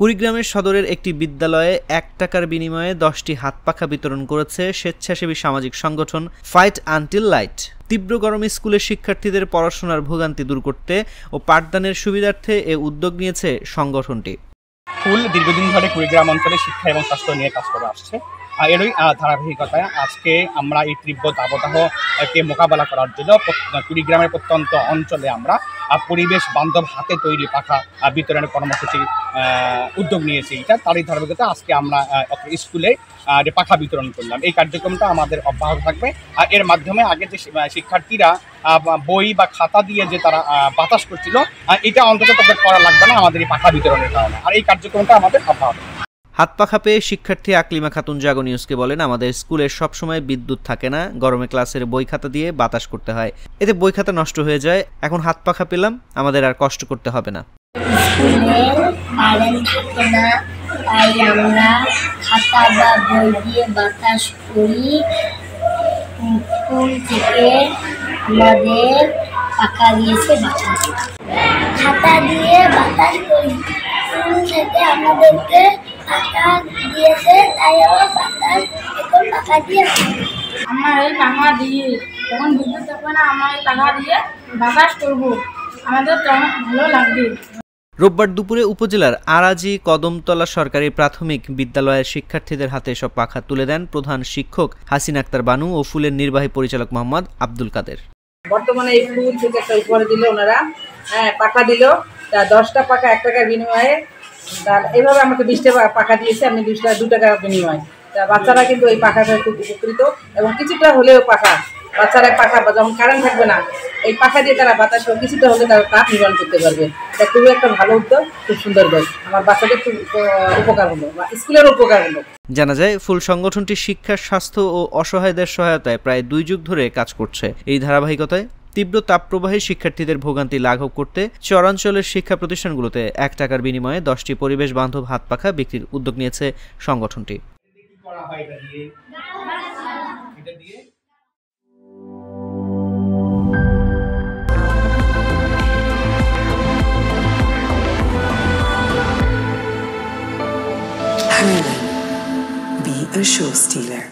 কুড়িগ্রামের সদরের একটি বিদ্যালয়ে ১ টাকার বিনিময়ে ১০টি হাতপাখা বিতরণ করেছে স্বেচ্ছাসেবী সামাজিক সংগঠন ফাইট আনটিল লাইট। তীব্র গরমে স্কুলের শিক্ষার্থীদের পড়াশোনার ভোগান্তি দূর করতে ও পাঠদানের সুবিধার্থে এ উদ্যোগ নিয়েছে সংগঠনটি। ফুল দীর্ঘদিন ধরে কুড়িগ্রাম অঞ্চলে শিক্ষা এবং স্বাস্থ্য নিয়ে কাজ করে আসছে। এরই ধারাবাহিকতায় আজকে আমরা এই তীব্র দাবদাহকে মোকাবেলা করার জন্য কুড়িগ্রামের প্রত্যন্ত অঞ্চলে আমরা পরিবেশ বান্ধব হাতে তৈরি পাখা বিতরণের কর্মসূচি উদ্যোগ নিয়েছি। তারই ধারাবাহিকতা আজকে আমরা স্কুলে পাখা বিতরণ করলাম। এই কার্যক্রমটা আমাদের অব্যাহত থাকবে। এর মাধ্যমে আগে যে শিক্ষার্থীরা বই বা খাতা দিয়ে যে তারা বাতাস করছিল, এটা অন্তত তাদের করা লাগবে না আমাদের এই পাখা বিতরণের কারণে। আর এই কার্যক্রমটা আমাদের অব্যাহত। হাত পাখা পেয়ে শিক্ষার্থী আকলিমা খাতুন জাগো নিউজকে বলেন, আমাদের স্কুলে সবসময় বিদ্যুৎ থাকে না, গরমে ক্লাসের বই খাতা দিয়ে বাতাস করতে হয়, এতে বই খাতা নষ্ট হয়ে যায়। এখন হাত পাখা পেলাম, আমাদের আর কষ্ট করতে হবে না। তাই আমরা খাতা বা বই দিয়ে বাতাস করি। স্কুল থেকে আমাদের পাখা দিয়েছে বাতাস, খাতা দিয়ে বাতাস করি। স্কুল থেকে আমাদেরকে পাখা দিয়েছে, তাই আমরা বাতাস এখন পাখা দিয়ে আমরা এই পাখা দিয়ে যখন বিদ্যুৎ থাকবে না, আমরা এই পাখা দিয়ে বাতাস করবো, আমাদের তেমন ভালো লাগবে। রোববার দুপুরে উপজেলার আরাজি কদমতলা সরকারি প্রাথমিক বিদ্যালয়ের শিক্ষার্থীদের হাতে সব পাখা তুলে দেন প্রধান শিক্ষক হাসিন আক্তার বানু ও ফুলের নির্বাহী পরিচালক মোহাম্মদ আব্দুল কাদের। বর্তমানে এই ফুল থেকে একটা উপহার দিল ওনারা, পাখা দিল 10টা পাখা 1 টাকার বিনিময়ে। এইভাবে আমাকে 20টা পাখা দিয়েছে, আমি 2 টাকার বিনিময়ে। বাচ্চারা কিন্তু এই পাখাটা খুব উপকৃত এবং কিছুটা হলেও বাচ্চারা পাখা যখন কারেন্ট থাকবে না, এই পাখা দিয়ে তারা বাতাস কিছুটা হলে তারা তাপ নির্মাণ করতে পারবে। এটা খুবই একটা ভালো উদ্যোগ, খুব সুন্দর উদ্যোগ। আমার বাচ্চাদের খুব উপকার হলো বা স্কুলের উপকার হলো। জানা যায়, ফুল সংগঠনটি শিক্ষা, স্বাস্থ্য ও অসহায়দের সহায়তায় প্রায় 2 যুগ ধরে কাজ করছে। এই ধারাবাহিকতায় তীব্র তাপপ্রবাহে শিক্ষার্থীদের ভোগান্তি লাঘব করতে চরাঞ্চলের শিক্ষা প্রতিষ্ঠানগুলোতে 1 টাকার বিনিময়ে 10টি পরিবেশ বান্ধব হাত পাখা বিক্রির উদ্যোগ নিয়েছে সংগঠনটি। Hurley, be a show stealer.